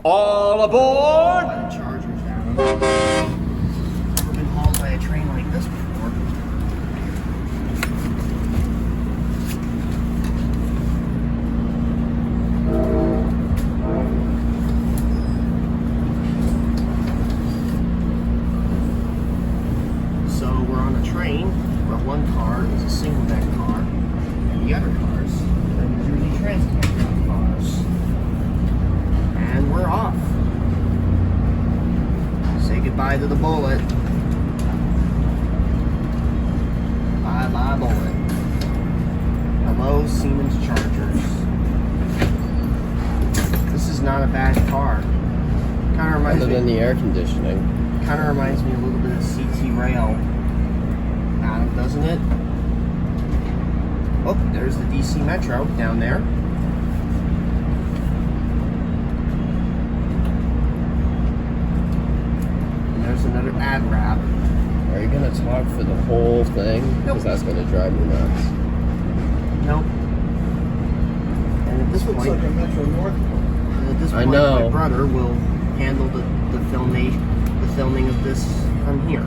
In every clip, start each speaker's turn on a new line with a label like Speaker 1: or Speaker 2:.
Speaker 1: All aboard!
Speaker 2: By the Chargers, Adam. Never been hauled by a train like this before. So we're on a train where one car is a single deck car, and the other cars are New Jersey Transit cars. And we're off. Say goodbye to the bullet. Bye bye bullet. Hello Siemens Chargers. This is not a bad car. Kind of reminds
Speaker 3: Other than the air conditioning.
Speaker 2: Kind of reminds me a little bit of CT Rail. Adam, doesn't it? Oh, there's the DC Metro down there. And there's another ad wrap.
Speaker 3: Are you gonna talk for the whole thing? Because that's gonna drive me nuts.
Speaker 2: Nope. And at this
Speaker 4: Looks
Speaker 2: point,
Speaker 4: like a Metro North.
Speaker 3: I know.
Speaker 2: My brother will handle the filming of this from here.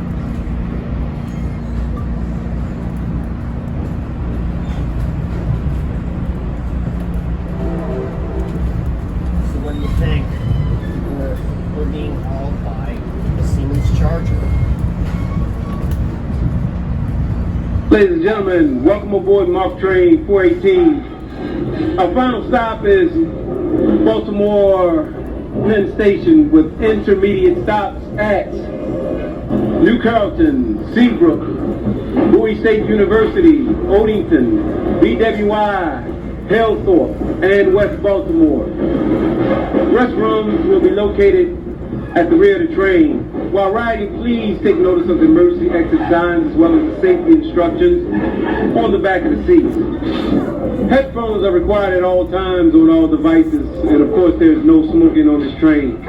Speaker 2: So what do you think? We're being hauled by a Siemens Charger.
Speaker 5: Ladies and gentlemen, welcome aboard Marc Train 418. Our final stop is Baltimore Penn Station with intermediate stops at New Carrollton, Seabrook, Bowie State University, Odington, BWI, Hillthorpe, and West Baltimore. Restrooms will be located at the rear of the train. While riding, please take notice of the emergency exit signs as well as the safety instructions on the back of the seats. Headphones are required at all times on all devices, and of course there's no smoking on this train.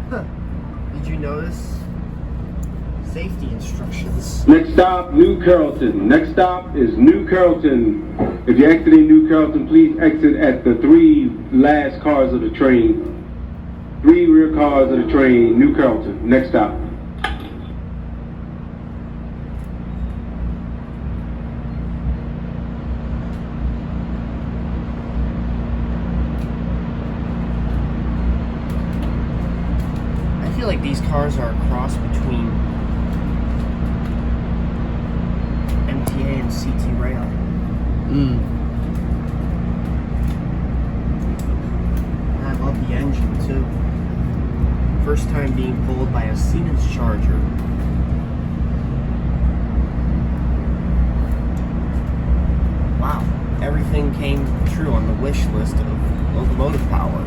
Speaker 2: Huh. Did you notice? Safety instructions.
Speaker 5: Next stop, New Carrollton. Next stop is New Carrollton. If you're exiting New Carrollton, please exit at the 3 last cars of the train. 3 rear cars of the train, New Carrollton. Next stop.
Speaker 2: I feel like these cars are a cross between MTA and CT Rail. And I love the engine too. First time being pulled by a Siemens Charger. Wow, everything came true on the wish list of locomotive power.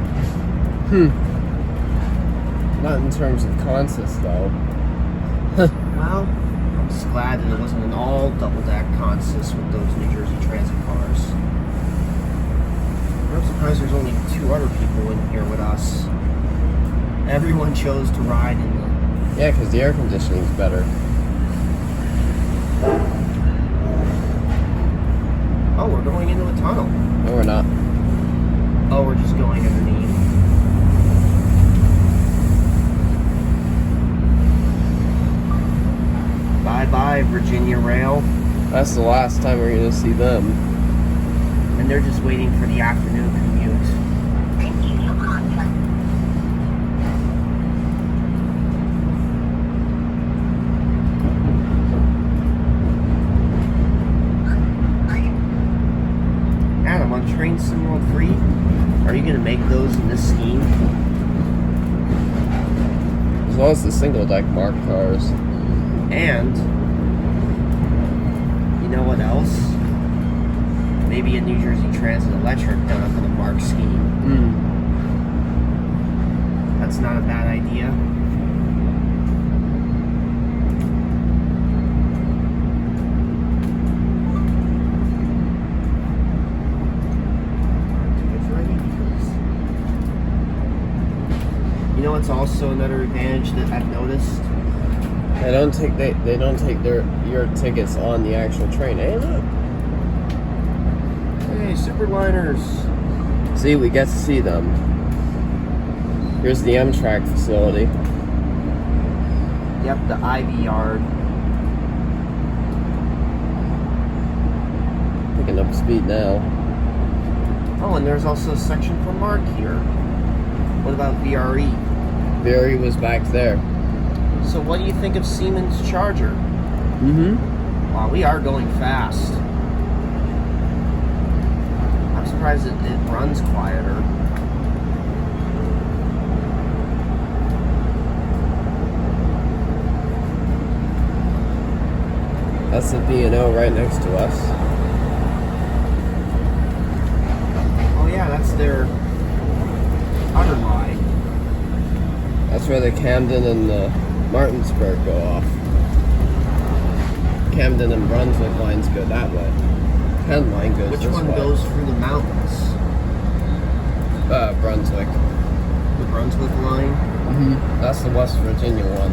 Speaker 3: Not in terms of consist though.
Speaker 2: Well, I'm just glad that it wasn't an all double-deck consist with those New Jersey Transit cars. I'm surprised there's only 2 other people in here with us. Everyone chose to ride in the...
Speaker 3: Yeah, because the air conditioning's better.
Speaker 2: Oh, we're going into a tunnel.
Speaker 3: No, we're not.
Speaker 2: Oh, we're just going underneath. Bye-bye, Virginia Rail.
Speaker 3: That's the last time we're gonna see them.
Speaker 2: And they're just waiting for the afternoon commute.
Speaker 6: Thank you for contact.
Speaker 2: Adam, on Train Sim World 3, are you going to make those in this scheme?
Speaker 3: As well as the single deck Marc cars.
Speaker 2: And, you know what else? Maybe a New Jersey Transit Electric done up in a Marc scheme. That's not a bad idea. You know what's also another advantage that I've noticed?
Speaker 3: They don't take your tickets on the actual train. Hey, look.
Speaker 2: Hey, Superliners.
Speaker 3: See, we get to see them. Here's the Amtrak facility.
Speaker 2: Yep, the Ivy Yard.
Speaker 3: Picking up speed now.
Speaker 2: Oh, and there's also a section for Marc here. What about VRE?
Speaker 3: Barry was back there.
Speaker 2: So what do you think of Siemens Charger?
Speaker 3: Mm-hmm.
Speaker 2: Wow, we are going fast. I'm surprised it runs quieter.
Speaker 3: That's the B&O right next to us.
Speaker 2: Oh yeah, that's their outer line.
Speaker 3: That's where the Camden and the Martinsburg go off. Camden and Brunswick lines go that way. Penn line goes
Speaker 2: Which
Speaker 3: this
Speaker 2: one
Speaker 3: way.
Speaker 2: goes through the mountains?
Speaker 3: Brunswick.
Speaker 2: The Brunswick line?
Speaker 3: Mm-hmm. That's the West Virginia one.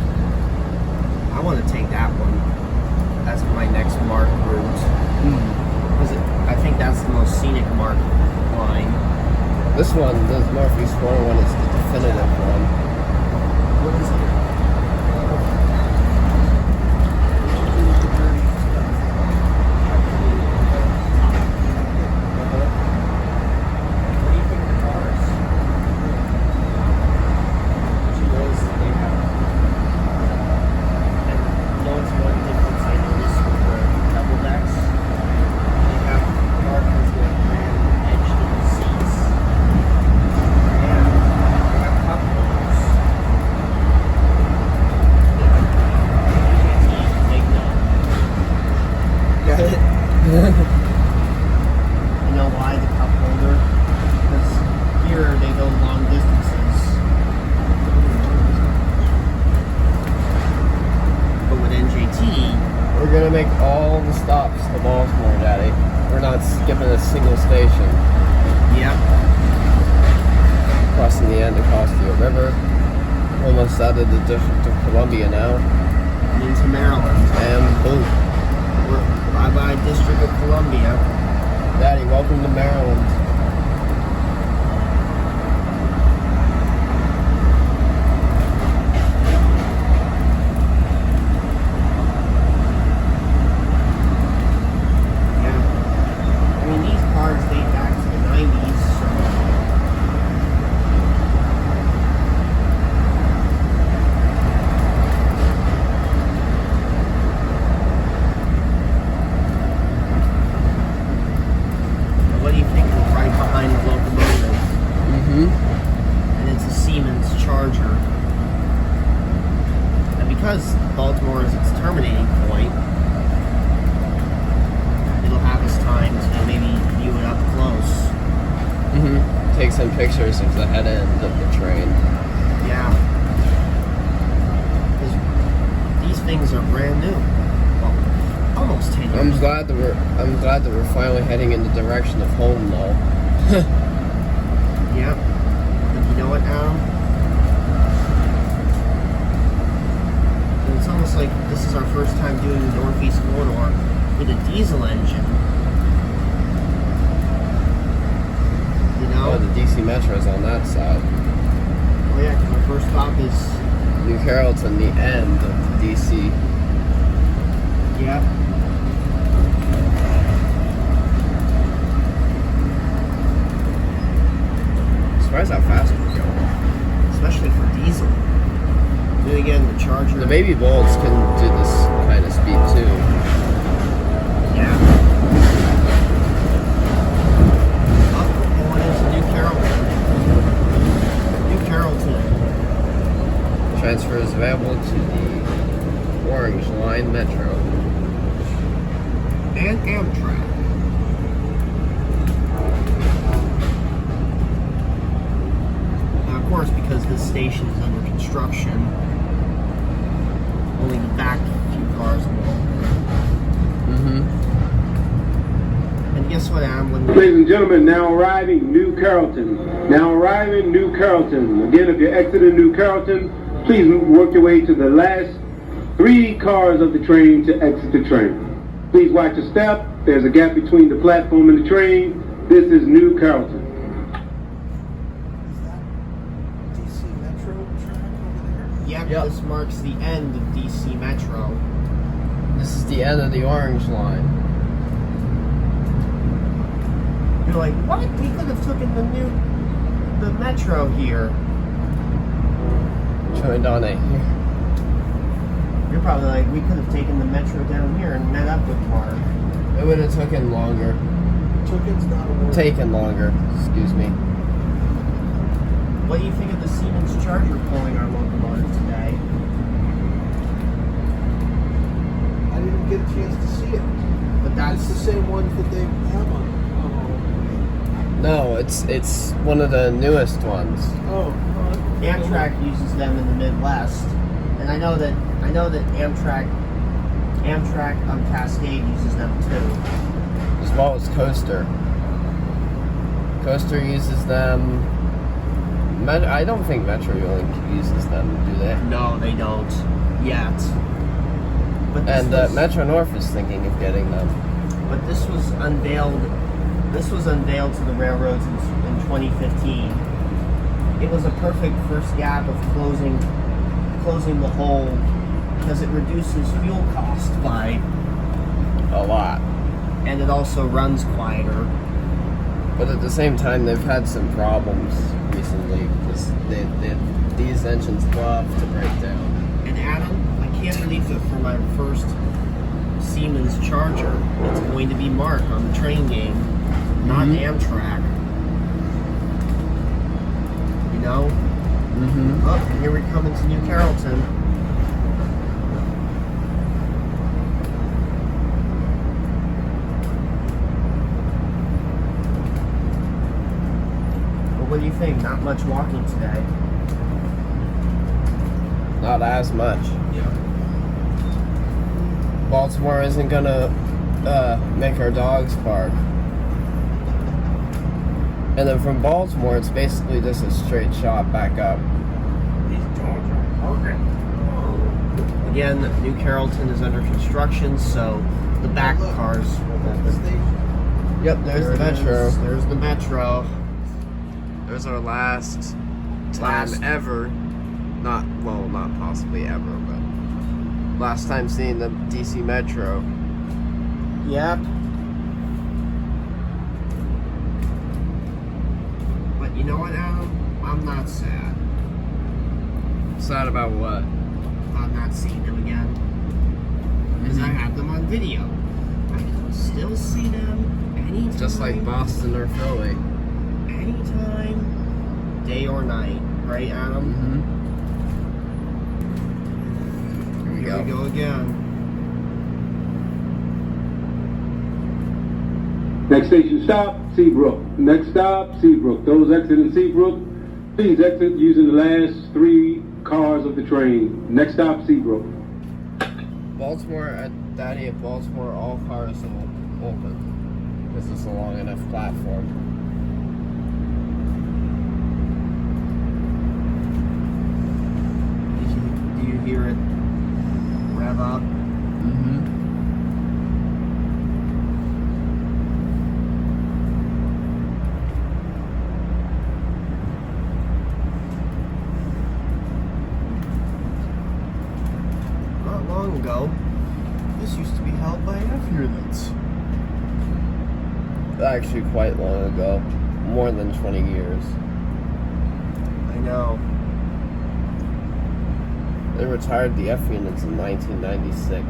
Speaker 2: I want to take that one. That's my next Marc route. Was it? I think that's the most scenic Marc line.
Speaker 3: This one, the Northeast Corner one, is the definitive one.
Speaker 2: What is it? What do you think of the cars? She knows that they have. And you know what's one difference I noticed with the double decks? They have Marc has the brand edge to the seats. And they have cup holders. Got it? You know why the cup holder? Because here they go long distances. But with NJT,
Speaker 3: We're gonna make all the stops to Baltimore, Daddy. We're not skipping a single station.
Speaker 2: yep,
Speaker 3: Crossing the Anacostia River. Almost out of the District of Columbia now.
Speaker 2: and into Maryland.
Speaker 3: And boom.
Speaker 2: We're bye-bye District of Columbia.
Speaker 3: Daddy, welcome to Maryland.
Speaker 2: Yeah. I mean, these cars date back to the 90s, so. What do you think of right behind the locomotive?
Speaker 3: Mm-hmm.
Speaker 2: And it's a Siemens Charger. And because Baltimore is its terminating point, it'll have us time to maybe view it up close.
Speaker 3: Mm-hmm. Take some pictures of the head end of the train.
Speaker 2: Yeah. 'Cause these things are brand new. Well, almost 10 years.
Speaker 3: I'm glad that we're finally heading in the direction of home though.
Speaker 2: Yep. And you know what, Adam? It's almost like this is our first time doing the Northeast Corridor with a diesel engine. You know?
Speaker 3: Oh, the DC Metro's on that side.
Speaker 2: Oh yeah, 'cause our first stop is...
Speaker 3: New Carrollton, the end of the DC.
Speaker 2: Yep.
Speaker 3: Surprised how fast we're going.
Speaker 2: Especially for diesel. Then again, the Charger...
Speaker 3: The baby bolts can do this kind of speed too.
Speaker 2: Yeah. Oh, we're going into New Carrollton. New Carrollton.
Speaker 3: Transfers available to the Orange Line Metro.
Speaker 2: And Amtrak. Now, of course, because this station is under construction, only the back few cars will.
Speaker 3: Mm-hmm.
Speaker 2: And guess what, Adam? When we
Speaker 5: Ladies and gentlemen, now arriving New Carrollton. Now arriving New Carrollton. Again, if you're exiting New Carrollton, please work your way to the last 3 cars of the train to exit the train. Please watch your step. There's a gap between the platform and the train. This is New Carrollton.
Speaker 3: Yep.
Speaker 2: This marks the end of DC Metro.
Speaker 3: This is the end of the orange line.
Speaker 2: You're like, what? We could have taken the Metro here.
Speaker 3: Joined on it here.
Speaker 2: You're probably like, we could have taken the Metro down here and met up with Mark.
Speaker 3: It would have taken longer.
Speaker 1: Tooken's not a word.
Speaker 3: Taken longer, excuse me.
Speaker 2: What do you think of the Siemens Charger pulling our locomotive today?
Speaker 1: I didn't get a chance to see it.
Speaker 2: But
Speaker 1: That's the
Speaker 2: that's
Speaker 1: same ones that they have on.
Speaker 3: No, it's one of the newest ones.
Speaker 2: Amtrak uses them in the Midwest, and I know that Amtrak Cascade uses them too.
Speaker 3: As well as Coaster. Coaster uses them. I don't think Metrolink uses them, do they?
Speaker 2: No, they don't yet. But
Speaker 3: And Metro North is thinking of getting them.
Speaker 2: But this was unveiled. This was unveiled to the railroads in 2015. It was a perfect first gap of closing the hole because it reduces fuel cost by
Speaker 3: A lot.
Speaker 2: and it also runs quieter.
Speaker 3: But at the same time, they've had some problems recently because these engines love to break down.
Speaker 2: And Adam, I can't believe that for my first Siemens Charger, it's going to be Mark on the train game, not Amtrak. You know?
Speaker 3: Mm-hmm.
Speaker 2: Oh, and here we come into New Carrollton. Well, what do you think? Not much walking today.
Speaker 3: Not as much.
Speaker 1: Yeah.
Speaker 3: Baltimore isn't gonna make our dogs bark. And then from Baltimore, it's basically just a straight shot back up.
Speaker 1: These dogs are hungry.
Speaker 2: Again, New Carrollton is under construction, so the back cars will
Speaker 1: The
Speaker 2: open.
Speaker 1: station.
Speaker 3: Yep, there's the
Speaker 2: There it
Speaker 3: Metro.
Speaker 2: is. There's the Metro.
Speaker 3: There's our last time ever. Not possibly ever, but last time seeing the DC Metro.
Speaker 2: Yep. But you know what, Adam? I'm not sad.
Speaker 3: Sad about what?
Speaker 2: About not seeing them again. Because I have them on video. I can still see them anytime.
Speaker 3: Just like Boston or Philly.
Speaker 2: Anytime, day or night. Right, Adam?
Speaker 3: Mm-hmm.
Speaker 2: Here we go again.
Speaker 5: Next station stop, Seabrook. Next stop, Seabrook. Those exiting Seabrook, please exit using the last 3 cars of the train. Next stop, Seabrook.
Speaker 3: Baltimore at Baltimore, all cars will open because it's a long enough platform.
Speaker 2: Do you hear it rev up?
Speaker 3: Mm-hmm.
Speaker 2: Not long ago, this used to be held by F units.
Speaker 3: Actually, quite long ago, more than 20 years.
Speaker 2: I know.
Speaker 3: They retired the F units in 1996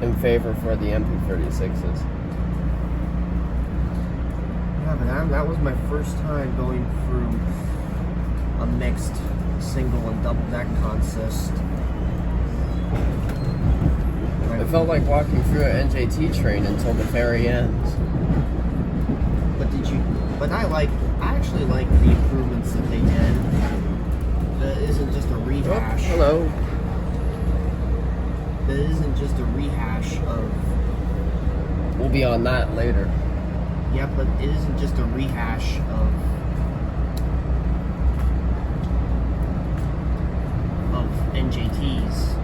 Speaker 3: in favor for the MP36s.
Speaker 2: Yeah, but that was my first time going through a mixed single and double deck consist.
Speaker 3: It felt like walking through an NJT train until the very end.
Speaker 2: But I actually like the improvements that they did. That isn't just a rehash.
Speaker 3: Oh, hello.
Speaker 2: That isn't just a rehash of.
Speaker 3: We'll be on that later.
Speaker 2: Yeah, but it isn't just a rehash of NJTs.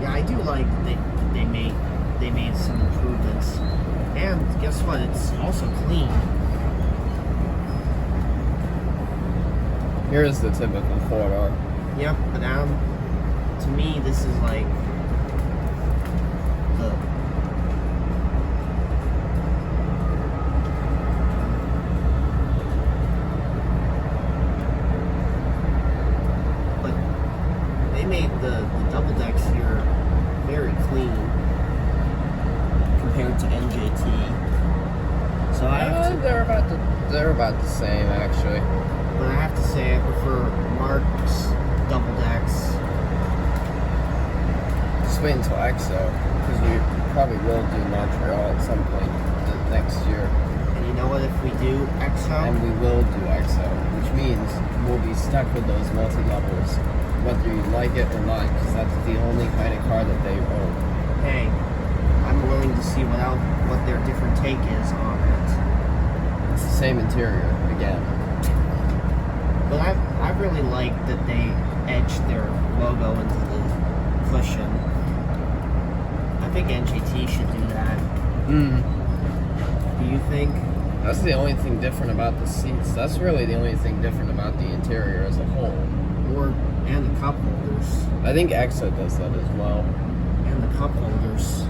Speaker 2: Yeah, I do like that they made some improvements. And guess what? It's also clean.
Speaker 3: Here's the typical 4-door.
Speaker 2: Yep, but to me, this is like the but they made the double decks here very clean compared to NJT. So I have to,
Speaker 3: they're about the same actually.
Speaker 2: but I have to say I prefer Marc's double decks.
Speaker 3: Just wait until EXO, because we probably will do Montreal at some point next year.
Speaker 2: And you know what? If we do EXO,
Speaker 3: And we will do EXO, which means we'll be stuck with those multi-levels, whether you like it or not, because that's the only kind of car that they own.
Speaker 2: hey, I'm willing to see what their different take is on it.
Speaker 3: It's the same interior, again.
Speaker 2: But I really like that they etched their logo into the cushion. I think NGT should do that. Do you think?
Speaker 3: That's the only thing different about the seats. That's really the only thing different about the interior as a whole.
Speaker 2: And the cup holders.
Speaker 3: I think EXO does that as well.
Speaker 2: And the cup holders.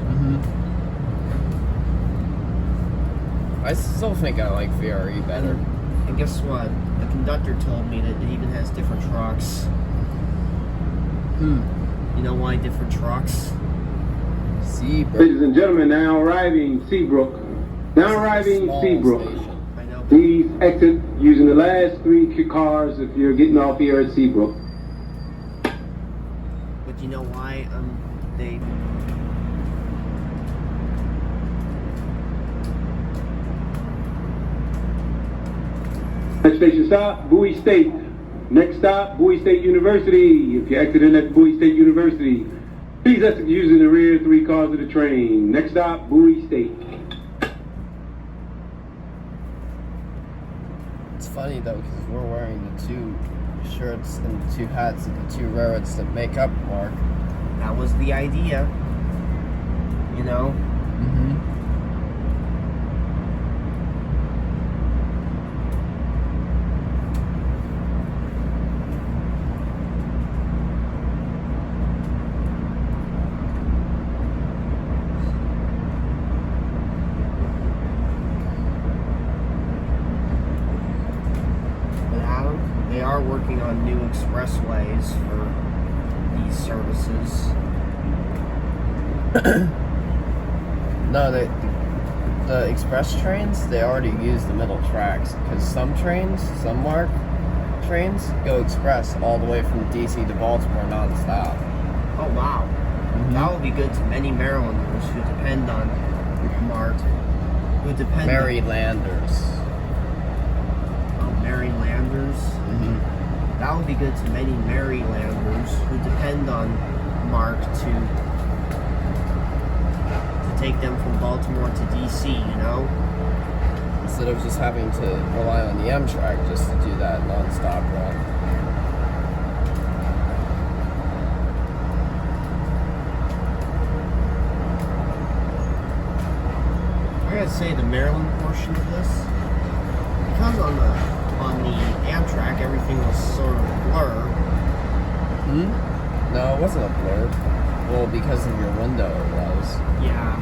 Speaker 3: I still think I like VRE better.
Speaker 2: And guess what? The conductor told me that it even has different trucks. You know why different trucks?
Speaker 3: Seabrook.
Speaker 5: Ladies and gentlemen, now arriving Seabrook. Now arriving
Speaker 3: Small
Speaker 5: Seabrook.
Speaker 3: station.
Speaker 2: I know.
Speaker 5: Please exit using the last 3 cars if you're getting off here at Seabrook.
Speaker 2: But you know why they
Speaker 5: Next station stop, Bowie State. Next stop, Bowie State University. If you're exiting at Bowie State University, please exit using the rear 3 cars of the train. Next stop, Bowie State.
Speaker 3: It's funny though, because we're wearing the 2 shirts and the 2 hats and the 2 railroads that make up Marc.
Speaker 2: that was the idea. You know? But Adam, they are working on new expressways for these services.
Speaker 3: No, the express trains, they already use the middle tracks, because some Marc trains go express all the way from DC to Baltimore non-stop.
Speaker 2: Oh wow. That will be good to many Marylanders who depend on Marc. Who depend
Speaker 3: Marylanders.
Speaker 2: on Marylanders. That would be good to many Marylanders who depend on Marc to take them from Baltimore to DC, you know?
Speaker 3: Instead of just having to rely on the Amtrak just to do that non-stop run.
Speaker 2: I gotta say the Maryland portion of this, because on the Amtrak everything was sort of a blur.
Speaker 3: No, it wasn't a blur. Well, because of your window, it was.
Speaker 2: Yeah.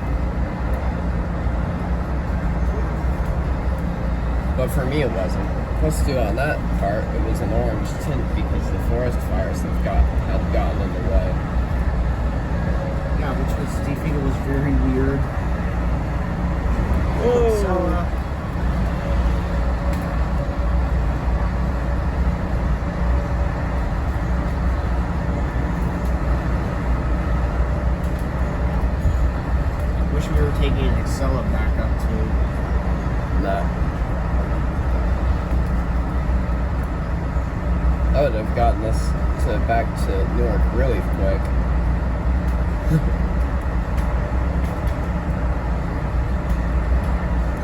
Speaker 3: But for me, it wasn't. Plus, too, on that part, it was an orange tint because the forest fires had gotten in the way.
Speaker 2: Yeah, which was, do you think it was very weird?
Speaker 3: Whoa.
Speaker 2: So, wish we were taking an Excella back up too.
Speaker 3: Nah. That would have gotten us back to Newark really quick.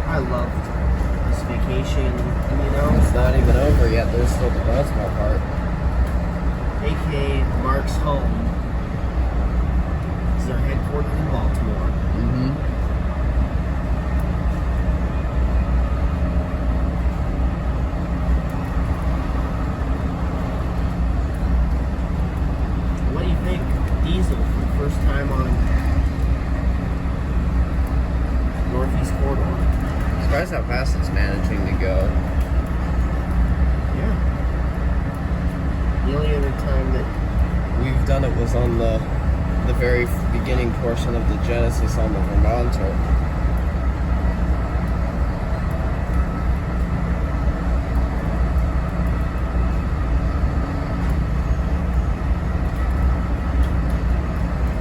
Speaker 2: I loved this vacation, and you know,
Speaker 3: It's not even over yet. There's still the Baltimore part.
Speaker 2: aka Marc's home, is their headquarters in Baltimore.
Speaker 3: surprised how fast it's managing to go.
Speaker 2: Yeah. The only other time that
Speaker 3: We've done it was on the very beginning portion of the Genesis on the Vermonter.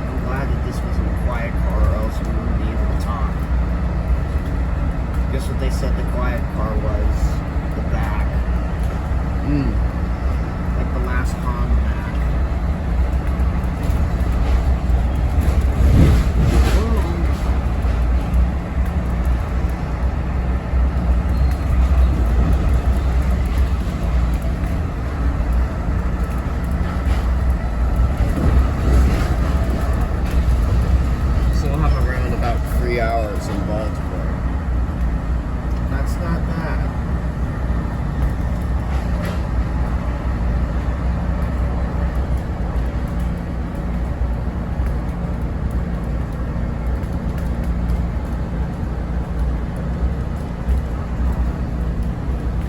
Speaker 2: I'm glad that this wasn't a quiet car, or else we wouldn't be able to talk. Guess what they said the quiet car was? The back. Like the last Han back.
Speaker 3: So we'll have around about 3 hours in Baltimore.
Speaker 2: That's not bad.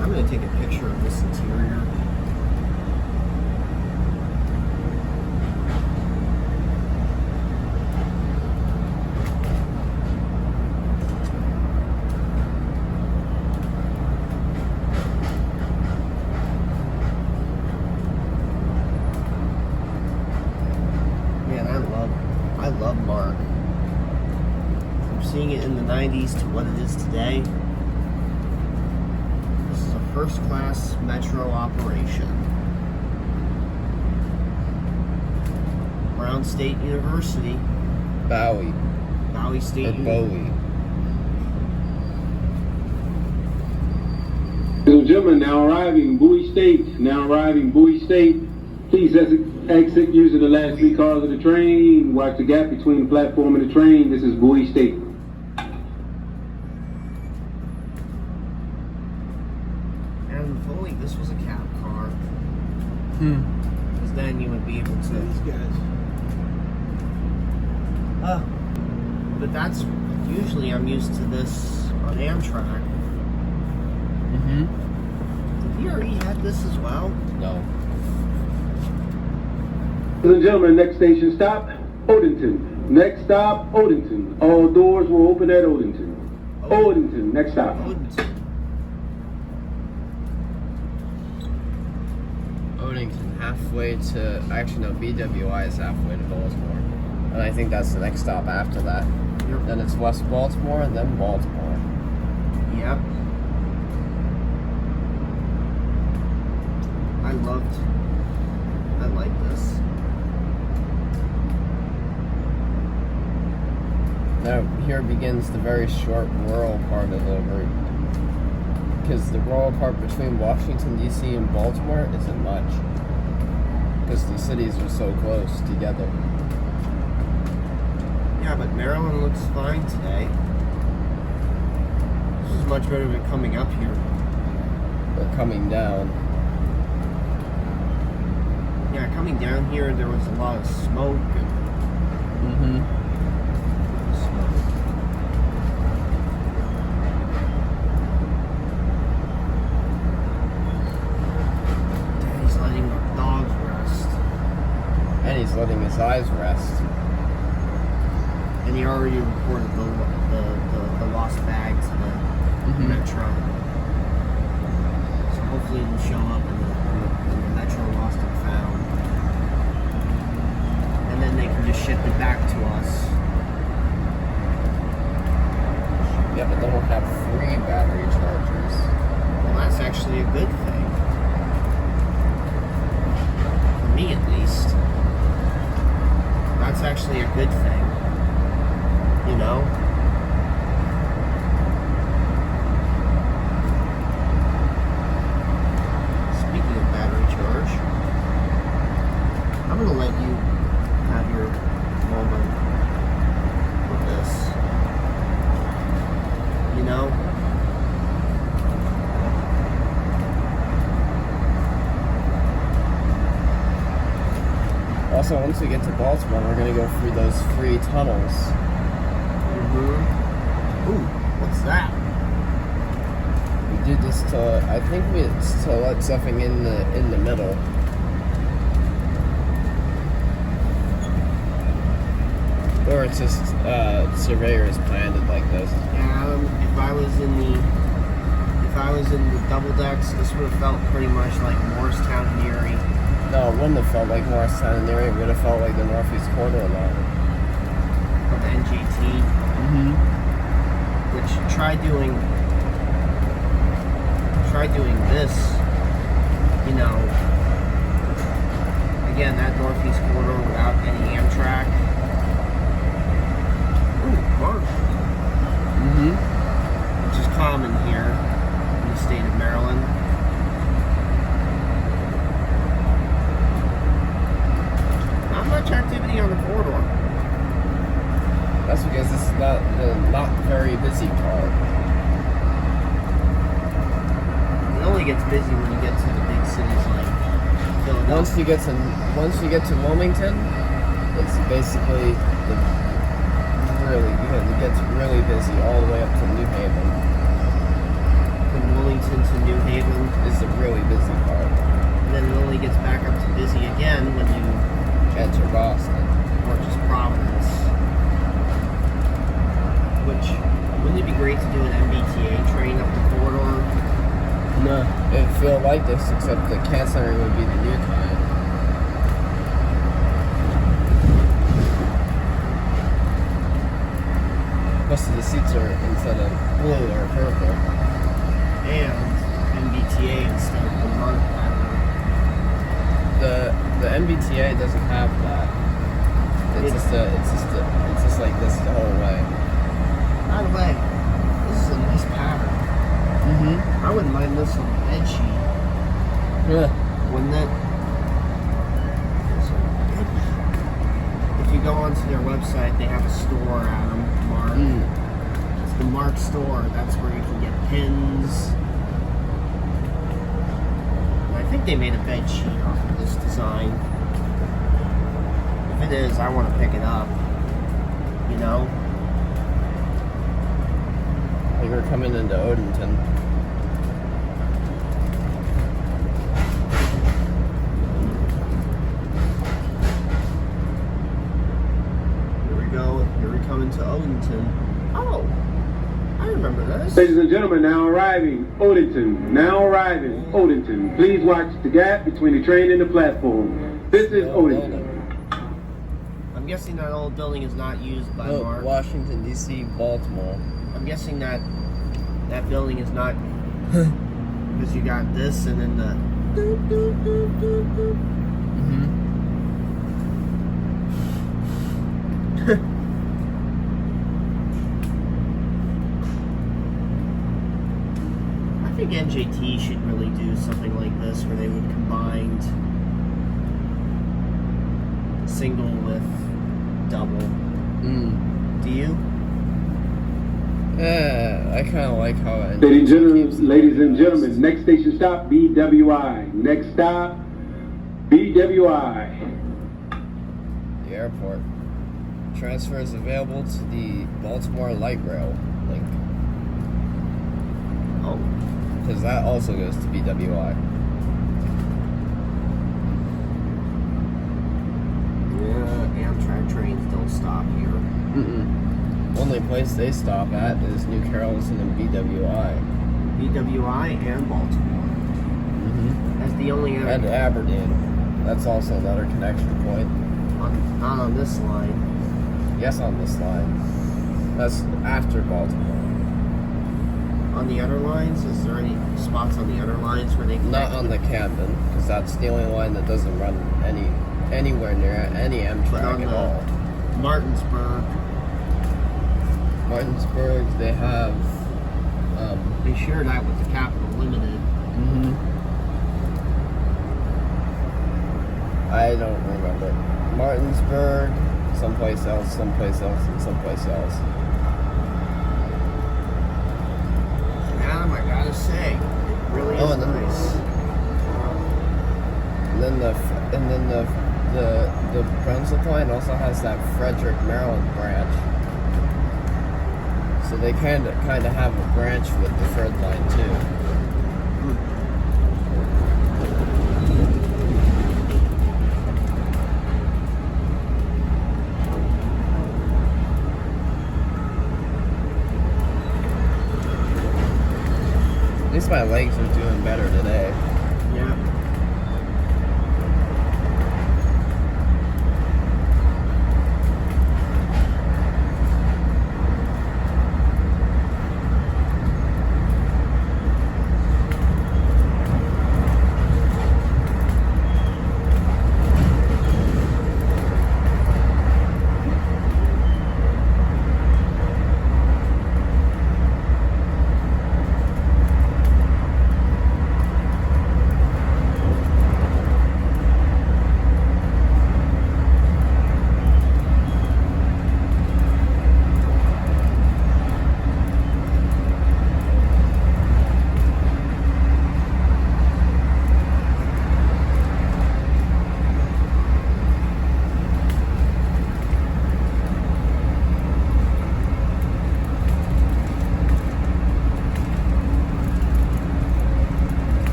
Speaker 2: I'm going to take a picture of this interior. Man, I love Marc. From seeing it in the 90s to what it is today. This is a first-class metro operation. Brown State University,
Speaker 3: Bowie.
Speaker 2: Bowie State
Speaker 3: Or
Speaker 2: University.
Speaker 3: Bowie.
Speaker 5: Ladies and gentlemen, now arriving Bowie State. Now arriving Bowie State. Please exit using the last three cars of the train. Watch the gap between the platform and the train. This is Bowie State.
Speaker 2: And if only this was a cab car,
Speaker 3: Hmm.
Speaker 2: because then you would be able to.
Speaker 1: These guys.
Speaker 2: But that's usually I'm used to this on Amtrak.
Speaker 3: Mm-hmm.
Speaker 2: Did we already have this as well?
Speaker 3: No.
Speaker 5: Ladies and gentlemen, next station stop, Odenton. Next stop, Odenton. All doors will open at Odenton. Odenton, next stop.
Speaker 3: Odenton, halfway to... Actually, no, BWI is halfway to Baltimore. And I think that's the next stop after that.
Speaker 2: Yep.
Speaker 3: Then it's West Baltimore, and then Baltimore.
Speaker 2: Yep. I like this.
Speaker 3: Now, here begins the very short rural part of the route. Because the rural part between Washington, D.C. and Baltimore isn't much. Because the cities are so close together.
Speaker 2: Yeah, but Maryland looks fine today. This is much better than coming up here.
Speaker 3: Or coming down.
Speaker 2: Yeah, coming down here, there was a lot of smoke and
Speaker 3: Mm-hmm.
Speaker 2: smoke. Daddy's letting the dogs rest.
Speaker 3: And he's letting his eyes rest.
Speaker 2: And he already reported the lost bag to the Metro. So hopefully it'll show up in the Metro lost and found. And then they can just ship it back to us.
Speaker 3: Yeah, but then we'll have free battery chargers.
Speaker 2: Well, that's actually a good thing. For me, at least. That's actually a good thing. You know? Speaking of battery charge, I'm gonna let you have your moment with this. You know?
Speaker 3: Also, once we get to Baltimore, we're gonna go through those free tunnels.
Speaker 2: Ooh, what's that?
Speaker 3: do this to. I think it's to let something in the middle. Or it's just surveyors planned it like this.
Speaker 2: If I was in the double decks, this would have felt pretty much like Morristown and Erie.
Speaker 3: No, it wouldn't have felt like Morristown and Erie. It would have felt like the Northeast Corridor line.
Speaker 2: Of NGT.
Speaker 3: Mm-hmm.
Speaker 2: Which try doing this, you know, again, that Northeast Corridor without any Amtrak. Ooh, Marc.
Speaker 3: Mm-hmm.
Speaker 2: Which is common here in the state of Maryland. Not much activity on the corridor.
Speaker 3: That's because this is not the not very busy part.
Speaker 2: It only gets busy when you get to the big cities like Philadelphia.
Speaker 3: Once you get to Wilmington, it's basically it gets really busy all the way up to New Haven.
Speaker 2: From Wilmington to New Haven
Speaker 3: Is the really busy part.
Speaker 2: and then it only gets back up to busy again when you
Speaker 3: Enter Boston.
Speaker 2: or just Providence. Which wouldn't it be great to do an MBTA train up the corridor?
Speaker 3: No, it'd feel like this, except the canceller would be the new kind. Most of the seats are instead of blue or purple.
Speaker 2: And MBTA instead of the Marc pattern.
Speaker 3: The MBTA doesn't have that. It's just like this the whole way.
Speaker 2: By the way, this is a nice pattern.
Speaker 3: Mm-hmm.
Speaker 2: I wouldn't mind this on the bed sheet,
Speaker 3: Yeah.
Speaker 2: wouldn't it? If you go onto their website, they have a store, Adam, Marc.
Speaker 3: Mm.
Speaker 2: It's the Marc store. That's where you can get pins. And I think they made a bed sheet off of this design. If it is, I want to pick it up. You know?
Speaker 3: Like we're coming into Odenton.
Speaker 2: Here we go. Here we come into Odenton. Oh! I remember this.
Speaker 5: Ladies and gentlemen, now arriving, Odenton. Now arriving, Odenton. Please watch the gap between the train and the platform. This is Odenton.
Speaker 2: I'm guessing that old building is not used by
Speaker 3: Oh,
Speaker 2: Marc.
Speaker 3: Washington D.C., Baltimore.
Speaker 2: I'm guessing that that building is not because you got this and then the doop, doop, doop, doop, doop.
Speaker 3: Mm-hmm.
Speaker 2: I think NJT should really do something like this where they would combine single with double.
Speaker 3: Mm.
Speaker 2: Do you?
Speaker 3: Yeah, I kind of like how it.
Speaker 5: Ladies and gentlemen, next station stop, BWI. Next stop, BWI.
Speaker 3: The airport. Transfer is available to the Baltimore Light Rail link.
Speaker 2: Oh,
Speaker 3: Because that also goes to BWI.
Speaker 2: yeah. Amtrak trains don't stop here.
Speaker 3: Mm-mm. Only place they stop at is New Carrollton and BWI.
Speaker 2: BWI and Baltimore.
Speaker 3: Mm-hmm.
Speaker 2: That's the only other.
Speaker 3: And Aberdeen. That's also another connection point.
Speaker 2: Not on this line.
Speaker 3: Yes, on this line. That's after Baltimore.
Speaker 2: On the other lines, is there any spots on the other lines where they connect?
Speaker 3: Not on the Camden, because that's the only line that doesn't run anywhere near any
Speaker 2: But
Speaker 3: Amtrak
Speaker 2: on
Speaker 3: at
Speaker 2: the
Speaker 3: all.
Speaker 2: Martinsburg,
Speaker 3: Martinsburg, they have.
Speaker 2: they share that with the Capital Limited.
Speaker 3: Mm-hmm. I don't remember. Martinsburg, someplace else, and someplace else.
Speaker 2: Adam, I gotta say, it really is
Speaker 3: and then,
Speaker 2: nice.
Speaker 3: and then the Brunswick line also has that Frederick, Maryland branch. So they kind of have a branch with the third line too. least my legs are doing better today.
Speaker 2: Yeah.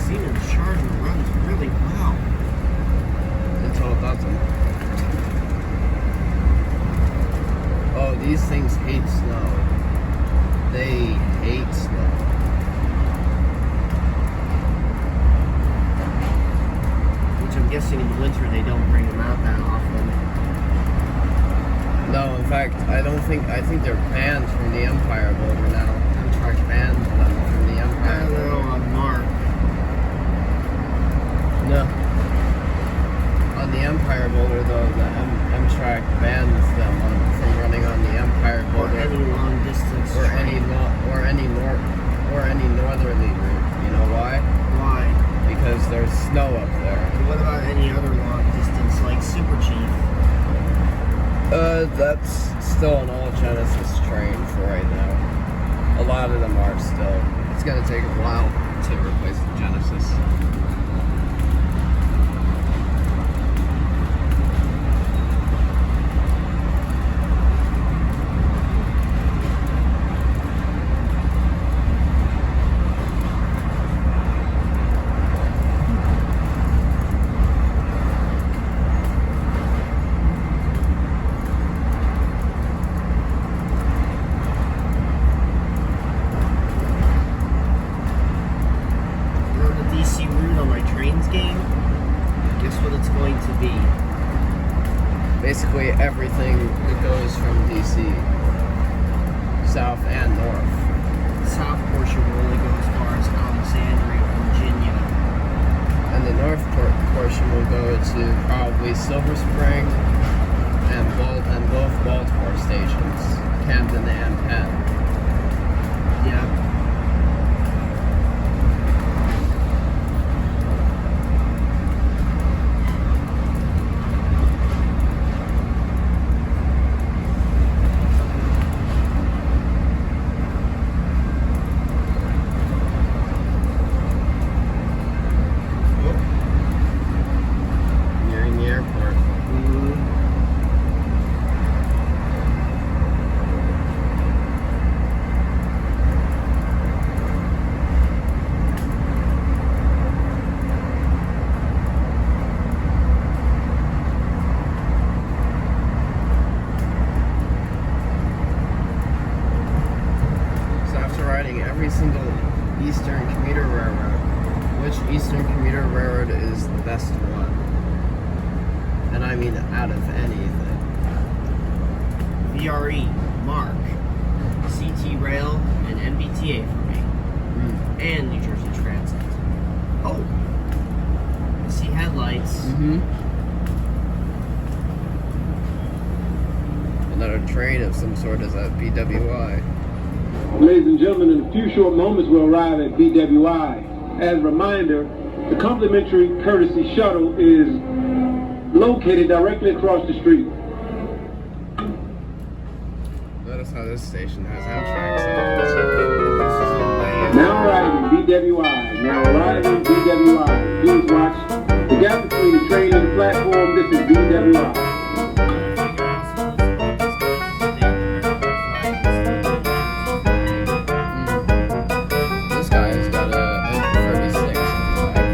Speaker 2: Siemens charger runs really well.
Speaker 3: Until it doesn't. Oh, these things hate snow. They hate snow.
Speaker 2: Which I'm guessing in the winter they don't bring them out that often.
Speaker 3: No, in fact, I think they're banned from the Empire Boulder now. Amtrak banned them from the
Speaker 2: I
Speaker 3: Empire
Speaker 2: don't know
Speaker 3: Boulder.
Speaker 2: on Mark.
Speaker 3: No. On the Empire Boulder, though, the Amtrak bans them from running on the Empire
Speaker 2: Or
Speaker 3: Boulder
Speaker 2: any long distance
Speaker 3: or
Speaker 2: train.
Speaker 3: any northerly route. You know why?
Speaker 2: Why?
Speaker 3: Because there's snow up there.
Speaker 2: And what about any other long distance like Super Chief?
Speaker 3: That's still an all Genesis train for right now. A lot of them are still. It's gonna take a while to replace the Genesis.
Speaker 2: We're on the DC route on my trains game. Guess what it's going to be?
Speaker 3: Basically everything that goes from DC, south and north.
Speaker 2: The south portion will only go as far as Alexandria, Virginia.
Speaker 3: And the north portion will go to probably Silver Spring and both Baltimore stations, Camden and Penn.
Speaker 2: Yeah.
Speaker 3: You're in the airport. So after riding every single Eastern commuter railroad, which Eastern commuter railroad is the best one? And I mean out of anything.
Speaker 2: VRE, Marc, CT Rail, and MBTA for me. And New Jersey Transit. Oh! I see headlights.
Speaker 3: Mm-hmm. Another train of some sort is at BWI.
Speaker 5: Ladies and gentlemen, in a few short moments we'll arrive at BWI. As a reminder, the complimentary courtesy shuttle is located directly across the street.
Speaker 3: Notice how this station has Amtrak signs.
Speaker 5: Now arriving BWI. Now arriving BWI. Please watch the gap between the train and the platform. This is BWI.
Speaker 3: This guy has got a M36 on the back.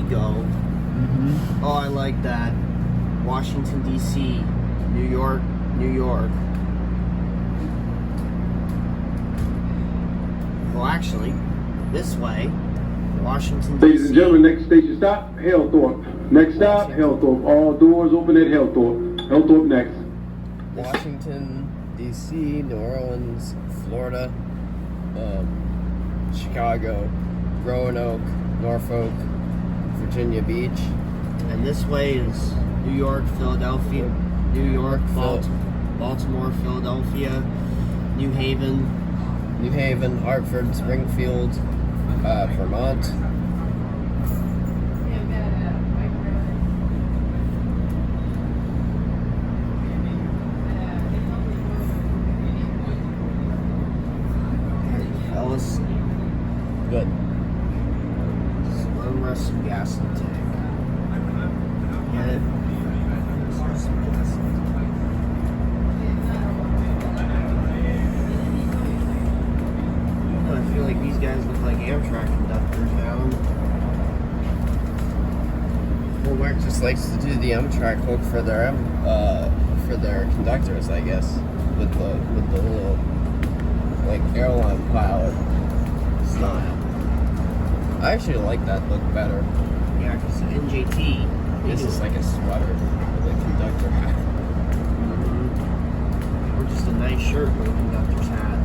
Speaker 2: go.
Speaker 3: Mm-hmm.
Speaker 2: Oh, I like that. Washington, D.C., New York, New York. Well, actually, this way, Washington, D.C.
Speaker 5: Ladies and gentlemen, next station stop, Hillthorpe. Next stop, Hillthorpe. All doors open at Hillthorpe. Hillthorpe next.
Speaker 3: Washington, D.C., New Orleans, Florida, Chicago, Roanoke, Norfolk, Virginia Beach.
Speaker 2: And this way is New York, Philadelphia, New York, Baltimore, Philadelphia, New Haven,
Speaker 3: Hartford, Springfield, Vermont.
Speaker 2: Ellis.
Speaker 3: Good.
Speaker 2: Just let him rest some gas in the tank. Get it? Just rest some gas in the tank. I feel like these guys look like Amtrak conductors now.
Speaker 3: Well, Mark just likes to do the Amtrak look for their conductors, I guess, with the little like airline pilot style. I actually like that look better.
Speaker 2: Yeah, because NJT.
Speaker 3: This is like a sweater with a conductor hat.
Speaker 2: Or just a nice shirt with a conductor's hat.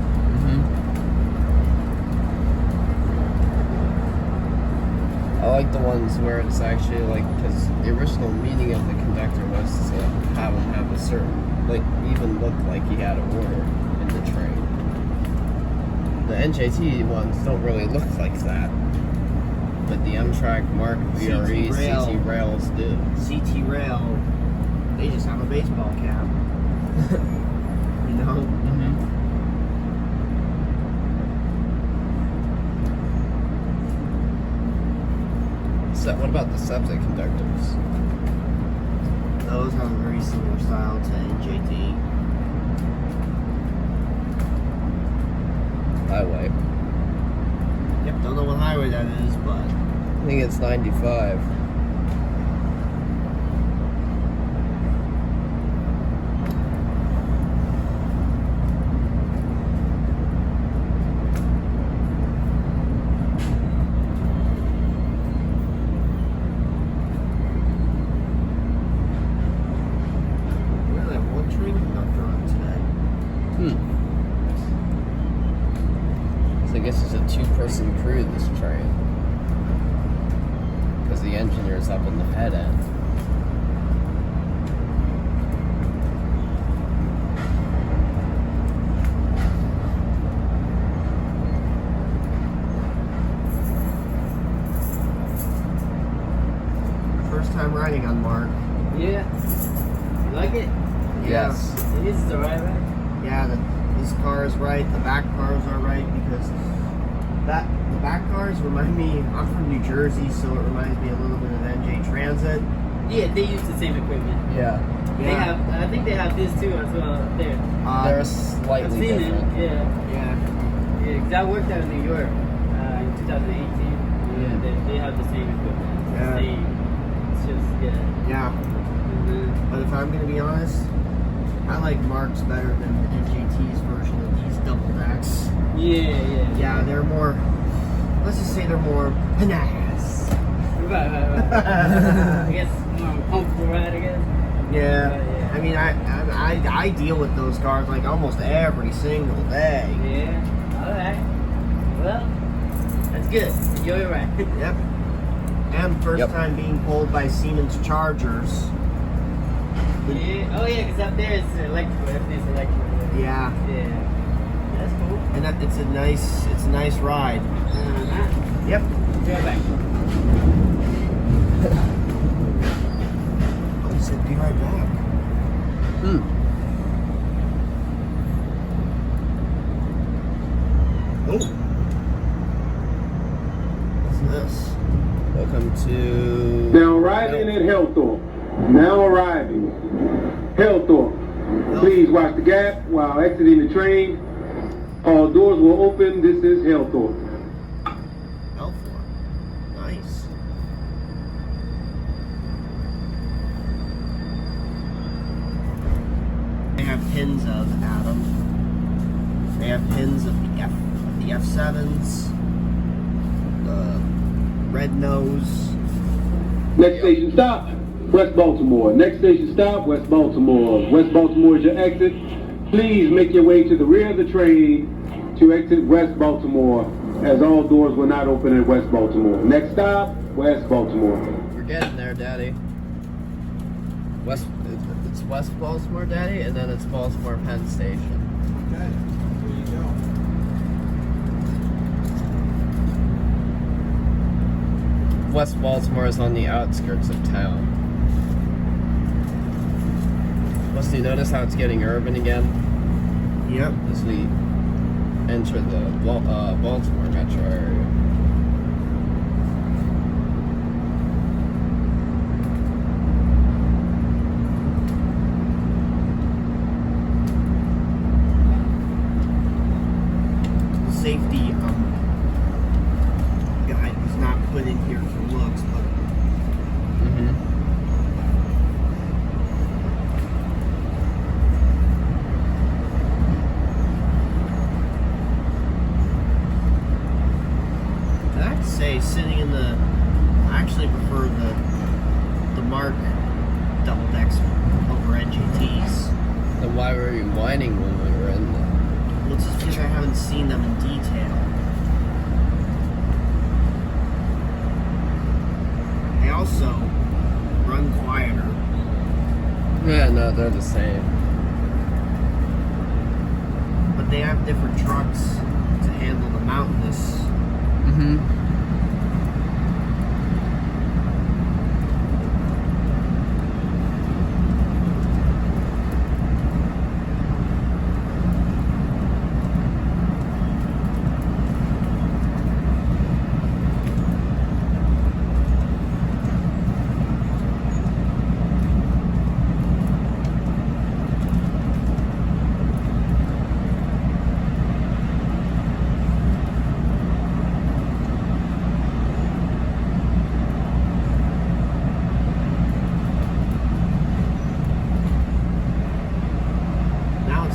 Speaker 3: I like the ones where it's actually like, because the original meaning of the conductor was to have him have a certain, like, even look like he had a order in the train. The NJT ones don't really look like that, but the Amtrak, Marc, VRE, CT Rails do.
Speaker 2: CT Rail, they just have a baseball cap. You know?
Speaker 3: What about the septic conductors?
Speaker 2: Those have a very similar style to NJT.
Speaker 3: Highway.
Speaker 2: Yep, don't know what highway that is, but
Speaker 3: I think it's 95.
Speaker 2: we only have one train conductor on today.
Speaker 3: So I guess it's a two-person crew, this train. Because the engineer's up in the head end.
Speaker 2: First time riding on Marc.
Speaker 4: Yeah. You like it?
Speaker 3: Yes.
Speaker 4: It is the right way.
Speaker 2: Yeah, this car is right. The back cars are right because the back cars remind me. I'm from New Jersey, so it reminds me a little bit of NJ Transit.
Speaker 4: Yeah, they use the same equipment.
Speaker 3: Yeah.
Speaker 4: They have, I think they have this too as well there.
Speaker 3: They're
Speaker 4: I've
Speaker 3: slightly
Speaker 4: seen
Speaker 3: different.
Speaker 4: it. Yeah.
Speaker 2: Yeah.
Speaker 4: Yeah, 'cause I worked out in New York in 2018. Yeah, they have the same equipment. It's
Speaker 2: Yeah.
Speaker 4: the same. It's just
Speaker 2: Yeah. But if I'm gonna be honest, I like Marc's better than the NJT's version of these double decks.
Speaker 4: Yeah.
Speaker 2: Yeah, they're more. Let's just say they're more bananas.
Speaker 4: Right. I guess more comfortable ride. I guess.
Speaker 2: Yeah.
Speaker 4: Yeah.
Speaker 2: I mean, I deal with those cars like almost every single day.
Speaker 4: Yeah. All right. Well, that's good. Enjoy your ride.
Speaker 2: Yep. And first time being pulled by Siemens Chargers.
Speaker 4: Yeah. Oh yeah, because up there it's electrical. Everything's electrical.
Speaker 2: Yeah.
Speaker 4: Yeah. That's cool.
Speaker 2: And it's a nice ride. Yep.
Speaker 4: Drive back.
Speaker 2: Oh, he said be right back. Oh. What's this?
Speaker 3: Welcome to...
Speaker 5: Now arriving at Hillthorpe. Now arriving. Hillthorpe. Please watch the gap while exiting the train. All doors will open. This is Hillthorpe.
Speaker 2: Belfort. Nice. pins of, Adam. They have pins of the F7s, the red nose.
Speaker 5: Next station stop, West Baltimore. Next station stop, West Baltimore. West Baltimore is your exit. Please make your way to the rear of the train to exit West Baltimore, as all doors will not open in West Baltimore. Next stop, West Baltimore.
Speaker 3: We're getting there, Daddy. It's West Baltimore, Daddy, and then it's Baltimore Penn Station.
Speaker 1: Okay, there you go.
Speaker 3: West Baltimore is on the outskirts of town. Plus, do you notice how it's getting urban again
Speaker 2: Yep.
Speaker 3: as we enter the Baltimore metro area?
Speaker 2: Safety guide was not put in here for looks, but I have to say, sitting in the, I actually prefer the Marc double decks over NJTs.
Speaker 3: Then why were you whining when we were in there?
Speaker 2: Well, it's just because I haven't seen them in detail. They also run quieter.
Speaker 3: Yeah, no, they're the same.
Speaker 2: But they have different trucks to handle the mountainous.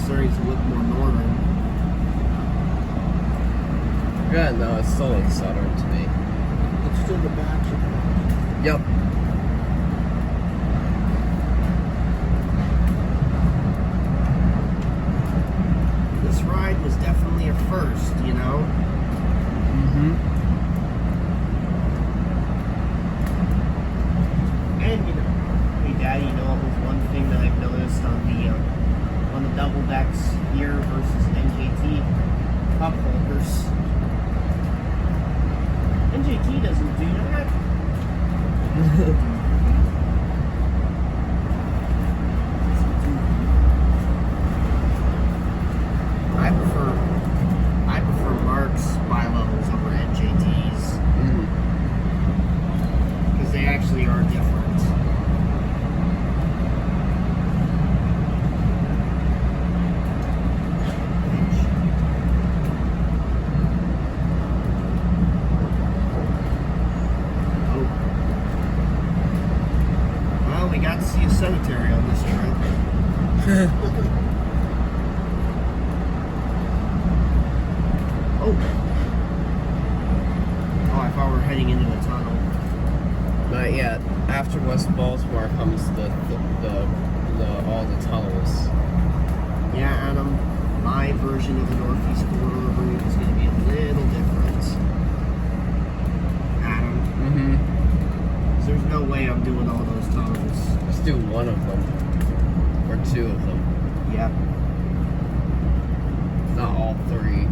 Speaker 2: Starting to look more northern.
Speaker 3: Yeah, no, it still looks southern to me.
Speaker 1: It's still the back.
Speaker 3: Yep.
Speaker 2: This ride was definitely a first, you know? And, you know, hey Daddy, you know what was one thing that I've noticed on the double decks here versus NJT cup holders? NJT doesn't do that. I prefer Marc's bi-levels over NJT's because they actually are different. We got to see a cemetery on this trip. Oh, I thought we were heading into a tunnel.
Speaker 3: Not yet. After West Baltimore comes the all the tunnels.
Speaker 2: Yeah, Adam, my version of the Northeast Corridor route is going to be a little different. Adam. There's no way I'm doing all those tunnels.
Speaker 3: Just do one of them. Or two of them.
Speaker 2: Yep.
Speaker 3: Not all three.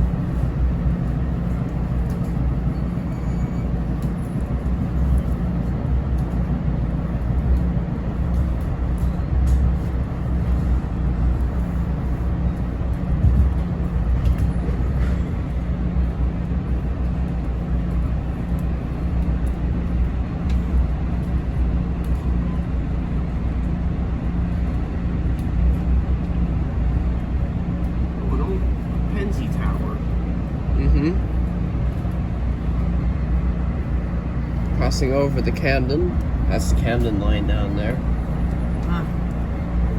Speaker 3: Crossing over the Camden. That's the Camden line down there.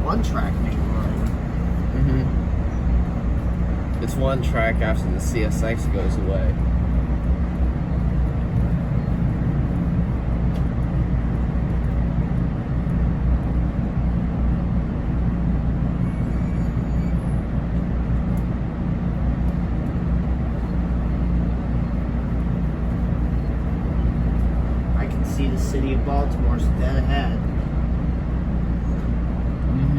Speaker 2: One track main line.
Speaker 3: It's one track after the CSX goes away.
Speaker 2: I can see the city of Baltimore dead ahead.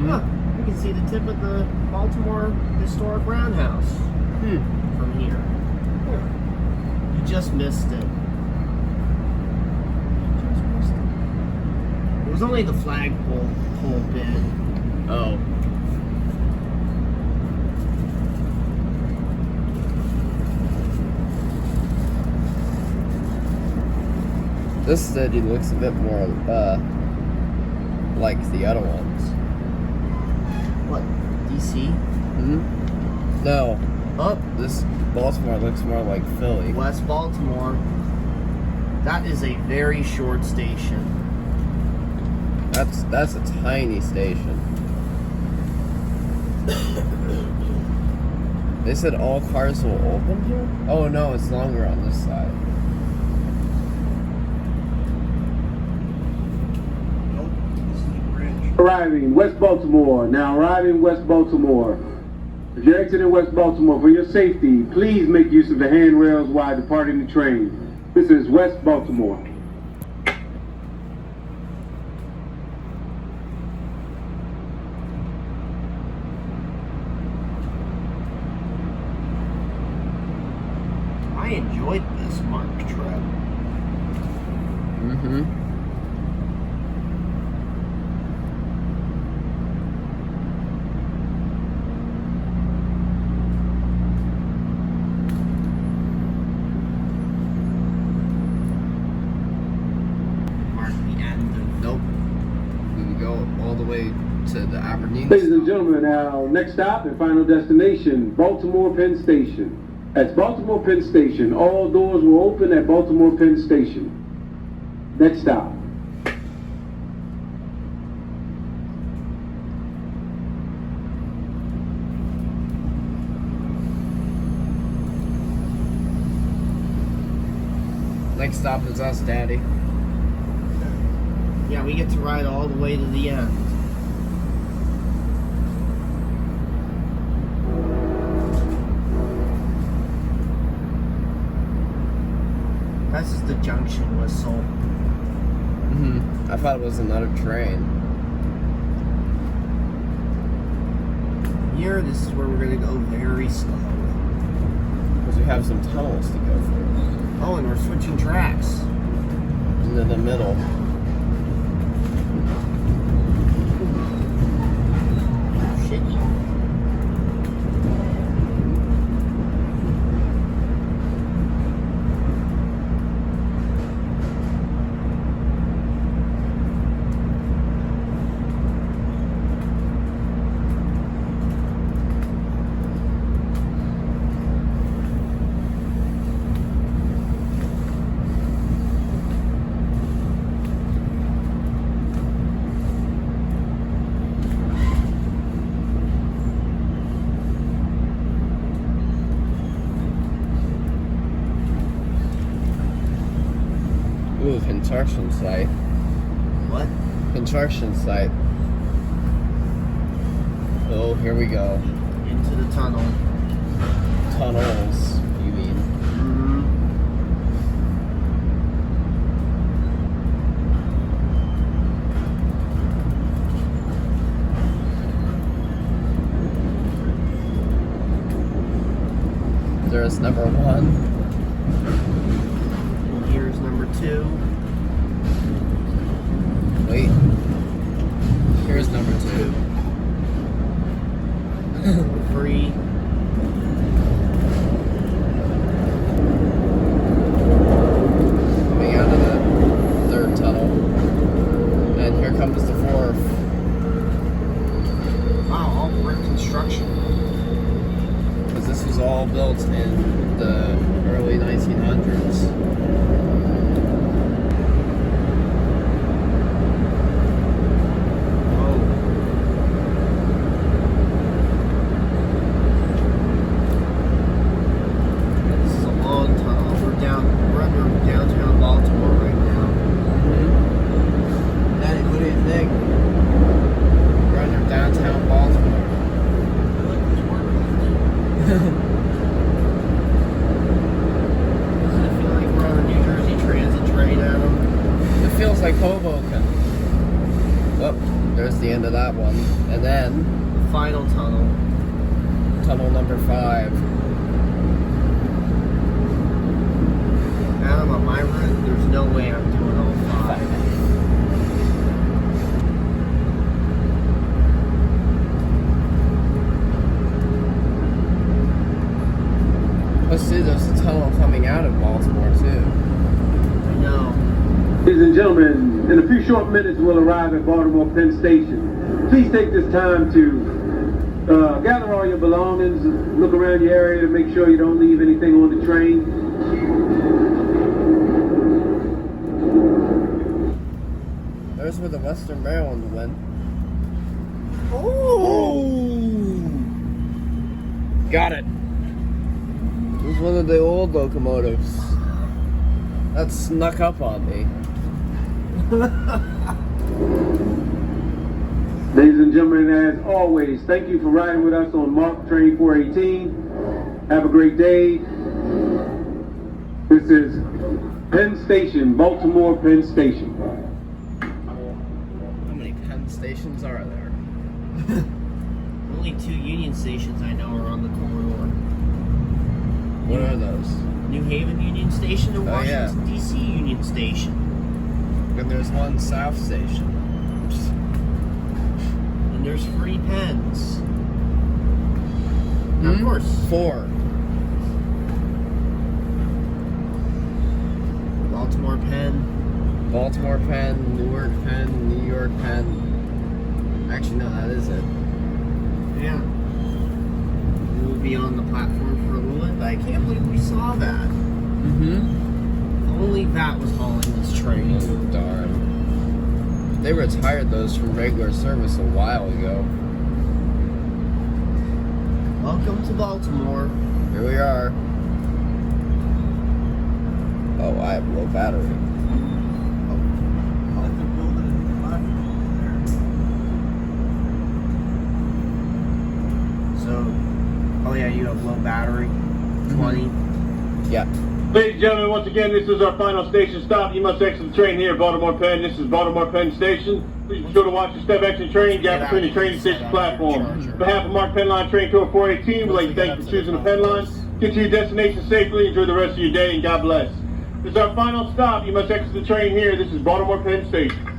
Speaker 2: Huh, you can see the tip of the Baltimore Historic Roundhouse from here. You just missed it. It was only the flagpole bit.
Speaker 3: Oh. This city looks a bit more like the other ones.
Speaker 2: What, DC?
Speaker 3: No. Oh, this Baltimore looks more like Philly.
Speaker 2: West Baltimore. That is a very short station.
Speaker 3: That's a tiny station. They said all cars will open here? Oh no, it's longer on this side.
Speaker 1: Nope. This is the bridge.
Speaker 5: Arriving West Baltimore. Now arriving West Baltimore. If you're exiting West Baltimore, for your safety, please make use of the handrails while departing the train. This is West Baltimore.
Speaker 2: I enjoyed this Marc trip. Mark the end of
Speaker 3: Nope. We can go all the way to the Aberdeen.
Speaker 5: Ladies and gentlemen, our next stop and final destination, Baltimore Penn Station. At Baltimore Penn Station, all doors will open at Baltimore Penn Station. Next stop.
Speaker 3: Next stop is us, Daddy.
Speaker 2: Yeah, we get to ride all the way to the end. This is the junction whistle.
Speaker 3: I thought it was another train.
Speaker 2: Here, this is where we're gonna go very slow.
Speaker 3: Because we have some tunnels to go through.
Speaker 2: Oh, and we're switching tracks.
Speaker 3: Into the middle.
Speaker 2: Shit.
Speaker 3: Ooh, construction site.
Speaker 2: What?
Speaker 3: Construction site. Oh, here we go.
Speaker 2: Into the tunnel.
Speaker 3: Tunnels, you mean? There's number 1.
Speaker 2: Here's number 2.
Speaker 3: Wait. Here's number 2.
Speaker 2: 3.
Speaker 3: Coming out of the 3rd tunnel. And here comes the 4th.
Speaker 2: Wow, all brick construction.
Speaker 3: Because this was all built in the early 1900s. Hoboken. Oh, there's the end of that one. And then
Speaker 2: Final tunnel.
Speaker 3: tunnel number 5.
Speaker 2: Adam, on my route, there's no way I'm doing all 5.
Speaker 3: Let's see, there's a tunnel coming out of Baltimore too.
Speaker 2: I know.
Speaker 5: Ladies and gentlemen, in a few short minutes we'll arrive at Baltimore Penn Station. Please take this time to gather all your belongings, look around your area to make sure you don't leave anything on the train.
Speaker 3: There's where the Western Maryland went.
Speaker 2: Oh!
Speaker 3: Got it. It was one of the old locomotives that snuck up on me.
Speaker 5: Ladies and gentlemen, as always, thank you for riding with us on Marc Train 418. Have a great day. This is Penn Station, Baltimore Penn Station.
Speaker 3: How many Penn stations are there?
Speaker 2: Only 2 Union stations I know are on the corridor.
Speaker 3: What are those?
Speaker 2: New Haven Union Station and
Speaker 3: Oh, yeah.
Speaker 2: Washington, D.C. Union Station.
Speaker 3: And there's one South Station.
Speaker 2: And there's free pens. Of course.
Speaker 3: 4.
Speaker 2: Baltimore Penn.
Speaker 3: Baltimore Penn, Newark Penn, New York Penn. Actually, no, that is it.
Speaker 2: Yeah. We will be on the platform for a little bit, but I can't believe we saw that.
Speaker 3: Mm-hmm.
Speaker 2: Only that was hauling this train.
Speaker 3: Oh, darn. They retired those from regular service a while ago.
Speaker 2: Welcome to Baltimore.
Speaker 3: Here we are. Oh, I have low battery.
Speaker 1: Let them build it in the platform there.
Speaker 2: So, oh yeah, you have low battery. 20.
Speaker 3: Yeah.
Speaker 5: Ladies and gentlemen, once again, this is our final station stop. You must exit the train here at Baltimore Penn. This is Baltimore Penn Station. Please be sure to watch the step exit train gap between the train station platform. On behalf of Marc Penn Line Train Tour 418, we'd like to thank you for choosing the Penn Line. Get to your destination safely. Enjoy the rest of your day, and God bless. This is our final stop. You must exit the train here. This is Baltimore Penn Station.